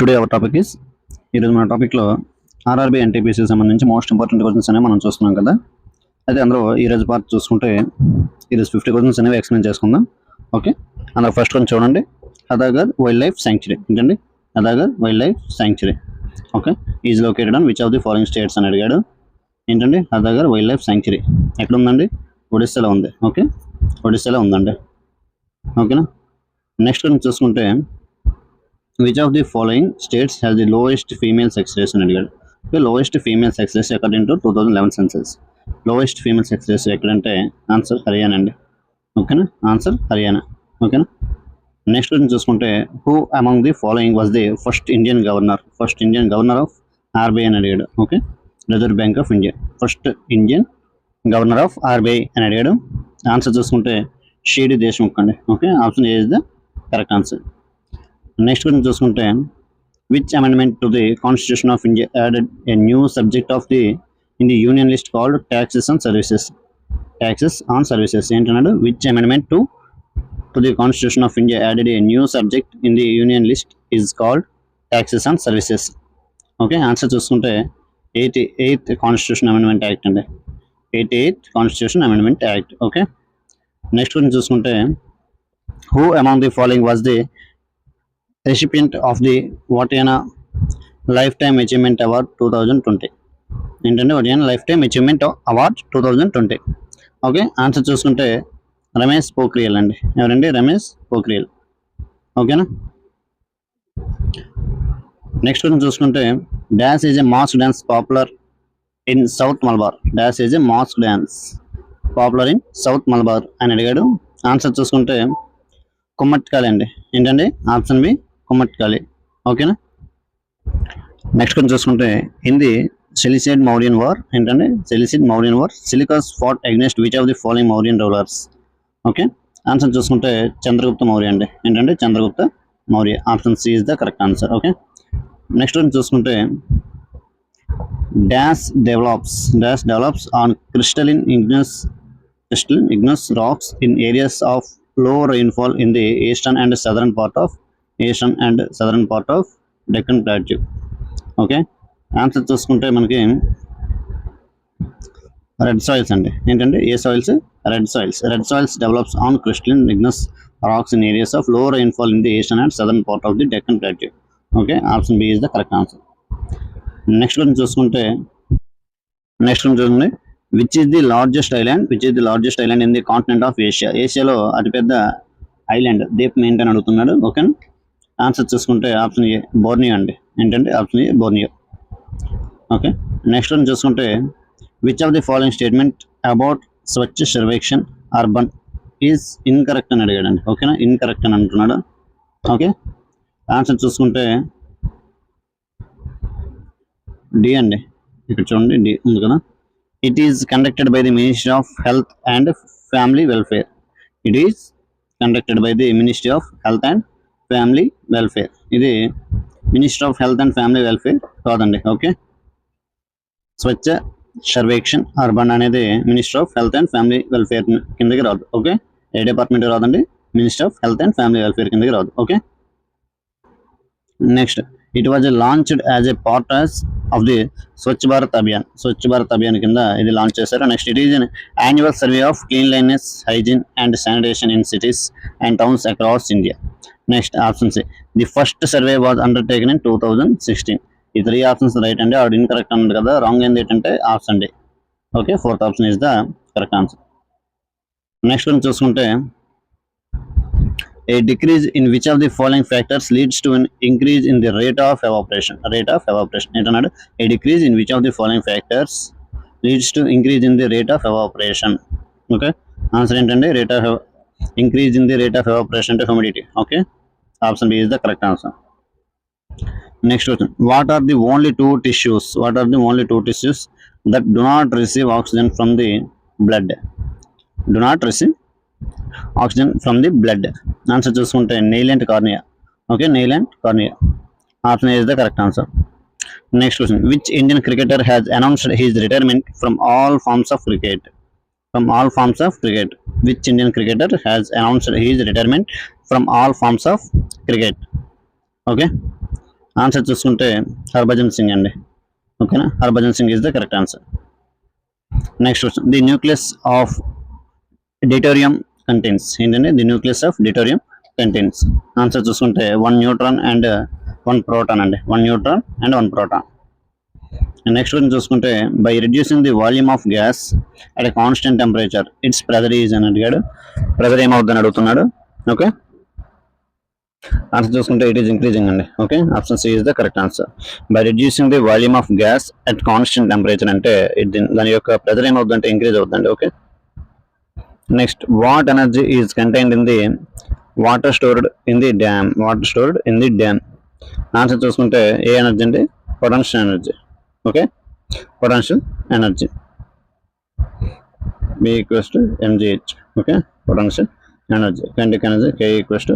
Today our topic is ఈరోజు మన టాపిక్లో ఆర్ఆర్బీ ఎన్టీపీసీ సంబంధించి మోస్ట్ ఇంపార్టెంట్ క్వశ్చన్స్ అనేవి మనం చూస్తున్నాం కదా. అయితే అందులో ఈరోజు పార్ట్ చూసుకుంటే ఈరోజు 50 క్వశ్చన్స్ అనేవి ఎక్స్ప్లెయిన్ చేసుకుందాం. ఓకే, అందులో ఫస్ట్ కొంచెం చూడండి. హదాగర్ వైల్డ్ లైఫ్ శాంక్చురీ ఏంటండి? Hadagarh wildlife sanctuary okay is located on which of the following states అని అడిగాడు. ఏంటండి హదాగర్ వైల్డ్ లైఫ్ శాంక్చురీ ఎక్కడ ఉందండి? ఒడిస్సాలో ఉంది. ఓకే, ఒడిస్సాలో ఉందండి. ఓకేనా. నెక్స్ట్ కొంచెం చూసుకుంటే which of the following states has the lowest female sex ratio అని అడిగాడు. Lowest female sex ratio according to 2011 census. Lowest female sex ratio ఎక్కడంటే ఆన్సర్ హర్యానా అండి. ఓకేనా, ఆన్సర్ హర్యానా. ఓకేనా. నెక్స్ట్ క్వశ్చన్ చూసుకుంటే who among the following was the first Indian governor of RBI అని అడిగాడు. Okay, reserve bank of India. First Indian governor of RBI అని అడిగాడు. Answer చూసుకుంటే షిడి దేశ్ముఖ్ అండి. Okay, option A is the correct answer. Next question చూసుకుంటే which amendment to the constitution of India added a new subject of the in the union list called taxes on services. Taxes on services ఏంటన్నాడు? Which amendment to the constitution of India added a new subject in the union list is called taxes on services. Okay, answer చూసుకుంటే 88th constitution amendment act అండి. 88th constitution amendment act. Okay, next question చూసుకుంటే who among the following was the recipient of the Vatiana Lifetime Achievement Award 2020. ఏంటంటే Vatiana lifetime achievement award 2020. Okay, answer చూసుకుంటే రమేష్ పోఖ్రియాల్ అండి. ఎవరండి? రమేష్ పోఖ్రియాల్. ఓకేనా. Next question చూసుకుంటే dance is a mask dance popular in south Malabar. Dance is a mask dance popular in south Malabar అని అడిగాడు. Answer చూసుకుంటే కుమ్మట్కాలి అండి. ఏంటండి? Option B Kummattikali. ఓకేనా. నెక్స్ట్ కొంచెం చూసుకుంటే హిందీ సెలిసైడ్ మౌర్యన్ వార్. ఏంటంటే Seleucid Mauryan war Seleucus fought against which of the following Mauryan rulers. Okay, answer చూసుకుంటే చంద్రగుప్త మౌర్య అండి. ఏంటంటే Chandragupta Maurya. Option C is the correct answer. Okay, next చూసుకుంటే dash develops on crystalline igneous rocks in areas of low rainfall in the eastern and southern part of Deccan Plateau. Okay, answer చూసుకుంటే మనకి red soils అండి. ఏంటంటే ఏ soils? Red soils develops on crystalline igneous rocks in areas of low rainfall in the eastern and southern part of the Deccan Plateau. Okay, option B is the correct answer. Next one చూసుకుంటే which is the largest island in the continent of Asia. ఏషియాలో అతిపెద్ద island ద్వీపం ఏంటని అడుగుతున్నాడు. Okay, answer చూసుకుంటే option A Borneo అండి. ఏంటంటే option A Borneo. Okay, next one చూసుకుంటే which of the following statement about Swachh Survekshan urban is incorrect అని అడిగాడండి. ఓకేనా, ఇన్కరెక్ట్ అని అంటున్నాడు. ఓకే, ఆన్సర్ చూసుకుంటే డి అండి. ఇక్కడ చూడండి డి ఉంది కదా. It is conducted by the Ministry of Health and Family Welfare. It is conducted by the Ministry of Health and Family Welfare. ఇది minister of health and family welfare కాదండి. Okay, Swachh Survekshan urban అనేది minister of health and family welfare కిందకి రాదు. Okay, ఏ department రాదండి? Minister of health and family welfare కిందకి రాదు. Okay, next it was launched as a part of the Swachh Bharat Abhiyan కింద ఇది లాంచ్ చేశారు. Next it is an annual survey of cleanliness, hygiene and sanitation in cities and towns across India. Next option C the first survey was undertaken in 2016. ఈ 3 options right అండి. ఆవిడ incorrect అన్నది కదా. Wrong ఏంది ఏంటంటే option D. Okay, 4th option is the correct answer. Next one చూసుకుంటే a decrease in which of the following factors leads to an increase in the rate of evaporation. ఏంటన్నాడు? a decrease in which of the following factors leads to increase in the rate of evaporation. Okay, answer ఏంటంటే increase in the rate of evaporation to humidity. Okay, option B is the correct answer. Next question what are the only two tissues that do not receive oxygen from the blood? Oxygen from the blood. Answer చూసుకుంటే nail and cornea. Okay, nail and cornea. Option A is the correct answer. Next question which Indian cricketer has announced his retirement from all forms of cricket. Which Indian cricketer has announced his retirement from all forms of cricket? Okay, answer చూసుకుంటే హర్భజన్ సింగ్ అండి. ఓకేనా, Harbhajan Singh is the correct answer. Next question, the nucleus of deuterium contains ఏంటంటే the nucleus of deuterium contains. Answer చూసుకుంటే 1 neutron and 1 proton అండి. 1 neutron and 1 proton. Next question చూసుకుంటే by reducing the volume of gas at a constant temperature its pressure is అని అడిగాడు. Pressure ఏమవుతుందని అడుగుతున్నాడు. Okay, answer చూసుకుంటే it is increasing అండి. Okay, option C is the correct answer. By reducing the volume of gas at constant temperature అంటే దాని యొక్క pressure ఏమవుతుందంటే ఇంక్రీజ్ అవుతుందండి. Okay, next what energy is contained in the water stored in the dam. Water stored in the dam. Answer చూసుకుంటే ఏ energy అండి? Potential energy. Okay, potential energy B equals to mgh. Okay, potential energy, kinetic energy K equals to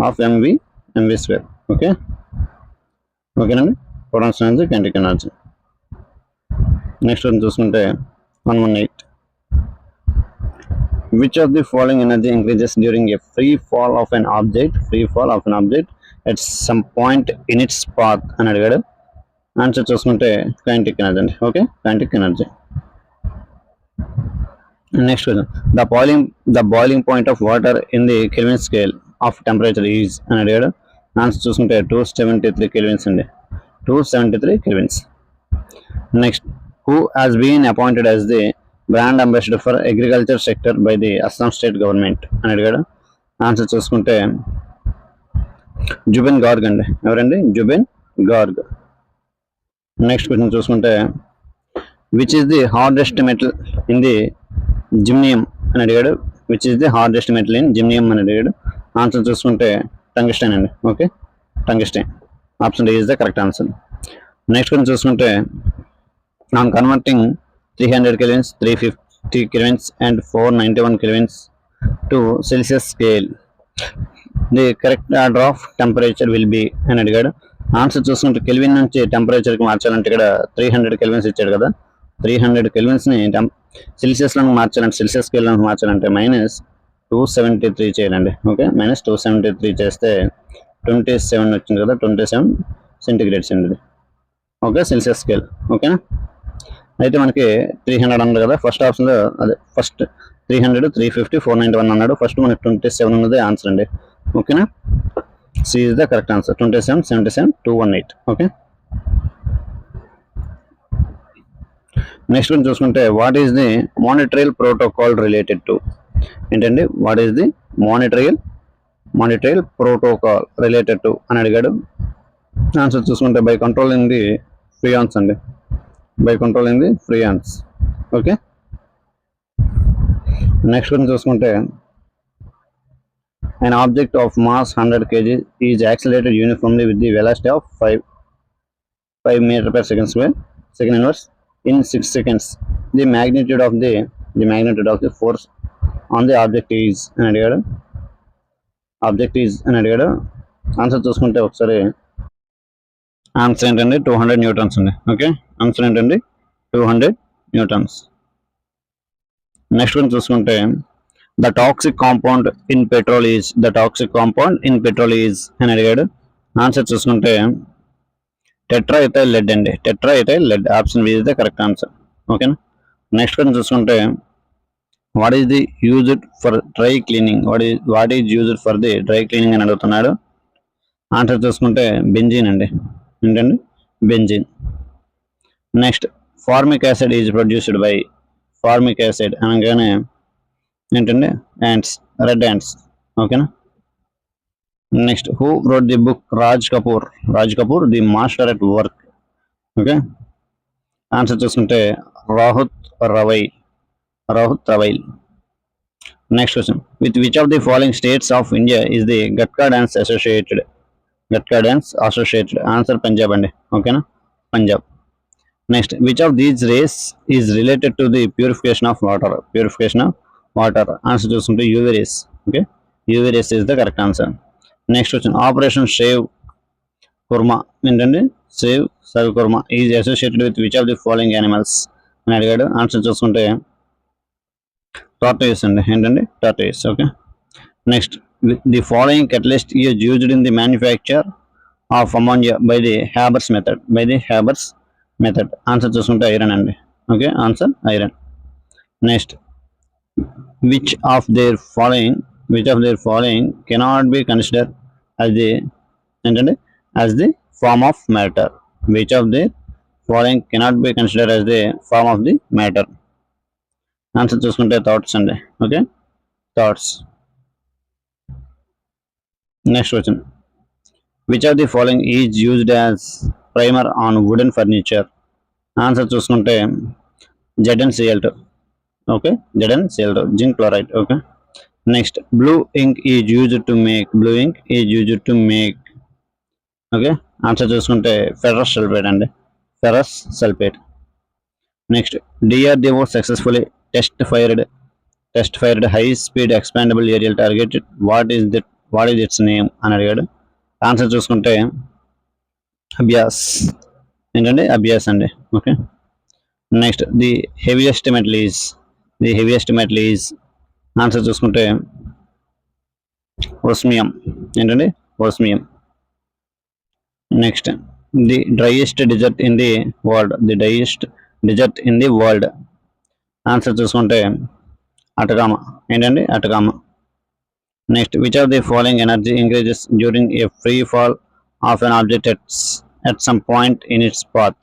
of mv square. Okay, ఓకేనండి, potential energy, kinetic energy. Next one చూసుకుంటే 118. Which of the following energy increases during a free fall of an object at some point in its path అని అడిగాడు. Answer చూసుకుంటే kinetic energy అండి. Okay, kinetic energy. Next question, the boiling point of water in the Kelvin scale of temperature is అని అడిగాడు. Answer చూసుకుంటే 273 kelvins అండి. 273 kelvins. Next, who has been appointed as the brand ambassador for agriculture sector by the Assam state government అని అడిగాడు. Answer చూసుకుంటే జుబిన్ గార్గ్ అండి. ఎవరండి? Zubeen Garg. Next question చూసుకుంటే which is the hardest metal in the జిమ్నియం అని అడిగాడు. Which is the hardest metal in జిమ్నియం అని అడిగాడు. ఆన్సర్ చూసుకుంటే టంగ్స్టైన్ అండి. Okay, tungsten. Option D is the correct answer. Next question చూసుకుంటే on converting 300 kelvins, 350 kelvins and 491 kelvins to Celsius scale, the correct order of temperature will be అని అడిగాడు. Answer చూసుకుంటే kelvin నుంచి టెంపరేచర్కి మార్చాలంటే ఇక్కడ 300 కెల్విన్స్ ఇచ్చాడు కదా. 300 కెల్విన్స్ని సెల్సియస్లోకి మార్చాలంటే, సెల్సియస్ స్కేల్లోకి మార్చాలంటే -273 చేయాలండి. ఓకే, -273 చేస్తే 27 వచ్చింది కదా. 27 సెంటిగ్రేడ్స్ అండి. Okay, Celsius scale. ఓకేనా, అయితే మనకి 300 అన్నారు కదా. ఫస్ట్ ఆప్షన్లో అదే ఫస్ట్ 300, 350, 491 అన్నాడు. ఫస్ట్ మనకి 27 ఉన్నది ఆన్సర్ అండి. ఓకేనా, C is the correct answer. 27, 77, 218. Okay, next one చూసుకుంటే what is the Montreal protocol related to ఏంటండి? What is the Montreal protocol related to అని అడిగాడు. ఆన్సర్ చూసుకుంటే బై కంట్రోలింగ్ ది ఫ్రీయాన్స్ అండి. By controlling the freons. Okay, next one చూసుకుంటే an object of mass 100 kg is accelerated uniformly with the velocity of 5 meter per second square second inverse in 6 seconds. The magnitude of the force on the object is అని అడిగాడు. Answer చూసుకుంటే ఒకసారి answer ఏంటండి? 200 Newton's అండి. Okay, answer ఏంటండి? 200 newtons. Next one చూసుకుంటే the toxic compound in petrol is అని అడిగాడు. ఆన్సర్ చూసుకుంటే టెట్రాఇథైల్ లెడ్ అండి. Tetraethyl lead. Option B is the correct answer. ఓకేనా, నెక్స్ట్ వన్ చూసుకుంటే what is the used for dry cleaning అని అడుగుతున్నాడు. ఆన్సర్ చూసుకుంటే బెంజీన్ అండి. ఏంటండి? Benzene. Next, formic acid is produced by. Formic acid అనగానే ఏంటండి? Ants, red ants. ఓకేనా, next who wrote the book Raj Kapoor the master at work. Okay, answer చూసుకుంటే Rahul Rawail. Next question, with which of the following states of India is the Gatka dance associated? Answer Punjab అండి. ఓకేనా, Punjab. Next, which of these rays is related to the purification of water? Answer చూసుకుంటే UV rays. Okay, UV rays is the correct answer. Next question, operation save Kurma ఏంటండి? Save Kurma is associated with which of the following animals అని అడిగాడు. Answer చూసుకుంటే tortoise అండి. ఏంటండి? Tortoise. Okay, next, the following catalyst is used in the manufacture of ammonia by the Haber's method answer చూసుకుంటే iron అండి. Okay, answer iron. Next, which of there following cannot be consider as the ఏంటంటే as the form of matter. Which of there following cannot be consider as the form of the matter. Answer చూసుకుంటే thoughts అండి. Okay, thoughts. Next question, which of the following is used as primer on wooden furniture. Answer చూసుకుంటే ZnCl2. Okay, ZnCl2, zinc chloride. Okay, next, blue ink is used to make. Okay, answer చూసుకుంటే ferrous sulphate అండి, ferrous sulphate. Next, DRDO successfully test fired high speed expandable aerial target. What is its name అని అడిగాడు. Answer చూసుకుంటే అభ్యాస్. ఏంటండి, అభ్యాస్ అండి. Okay, next, the heaviest metal is. Answer చూసుకుంటే osmium. ఏంటండి, osmium. Next, the driest desert in the world. Answer చూసుకుంటే Atacama. ఏంటండి, Atacama. Next, which of the following energy increases during a free fall of an object at some point in it's path.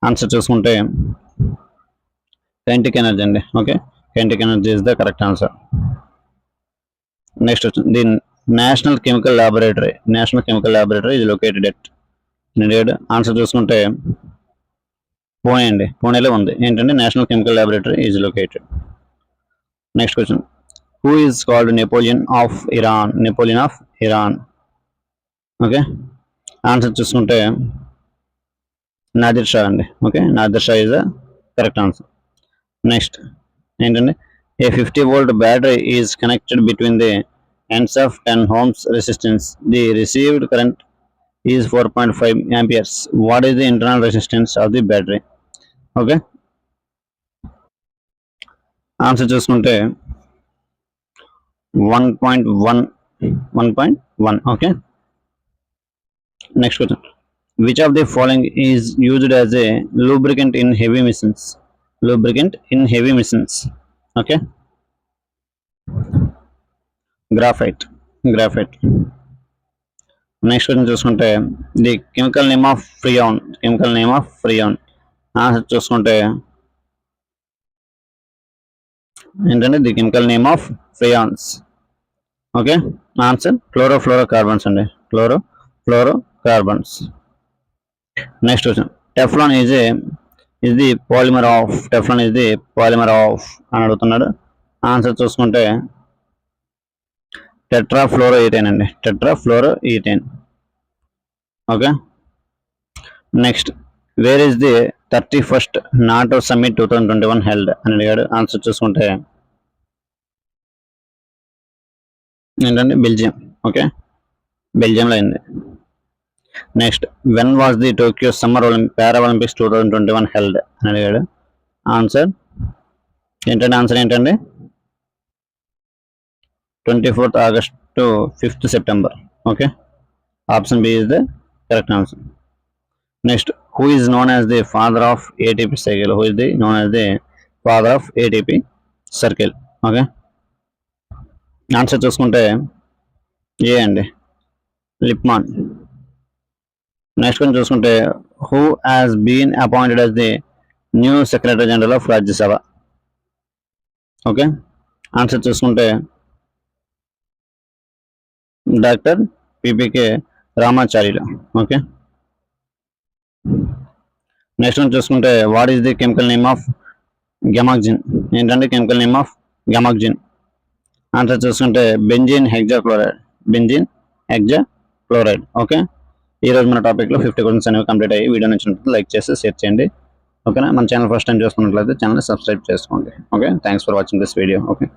Answer చూసుకుంటే kinetic energy అండి. Okay, kinetic energy is the correct answer. Next, the national chemical laboratory is located at. Answer చూసుకుంటే పూణే అండి, పూణేలో ఉంది. ఏంటంటే national chemical laboratory is located. Next question, who is called Napoleon of Iran. Okay, answer చూసుకుంటే నాదిర్ షా అండి. Okay, Nadir Shah is the correct answer. Next ఏంటంటే a 50-volt battery is connected between the ends of 10 ohms resistance. The received current is 4.5 amperes. What is the internal resistance of the battery. Okay, answer చూసుకుంటే 1.1. Okay, next question, which of the following is used as a lubricant in heavy machines. Okay, graphite. Next question చూసుకుంటే the chemical name of freon. Answer చూసుకుంటే ఏంటంటే the chemical name of freons. Okay, answer chlorofluorocarbons అండి, chlorofluorocarbons. Next question, Teflon is the polymer of అని అడుగుతున్నాడు. Answer చూసుకుంటే tetrafluoroethane అండి, tetrafluoroethane. Okay, next, where is the 31st NATO summit 2021 held అని అడిగాడు. Answer చూసుకుంటే ఏంటంటే బెల్జియం. ఓకే, బెల్జియంలో అయింది. Next, when was the Tokyo summer Paralympics 2021 held అని అడిగాడు. ఆన్సర్ ఏంటంటే 24th August to 5th September. Okay, option B is the correct answer. Next, who is known as the father of ATP circle. Okay, answer చూసుకుంటే A అండి, Lipmann. Next కొంచెం చూసుకుంటే who has been appointed as the new secretary general of Rajya Sabha. Okay, answer చూసుకుంటే doctor PPK Ramacharyulu. Okay, next one చూసుకుంటే what is the chemical name of gammexane. ఏంటంటే chemical name of gammexane. Answer చూసుకుంటే benzene hexachloride. Okay, ఈరోజు మన టాపిక్లో 50 questions అనేవి complete అయ్యి. Video నచ్చినట్లయితే లైక్ చేసి షేర్ చేయండి. ఓకేనా, మన ఛానల్ ఫస్ట్ టైం చూసుకున్నట్లయితే ఛానల్ సబ్స్క్రైబ్ చేసుకోండి. Okay, thanks for watching this video. Okay.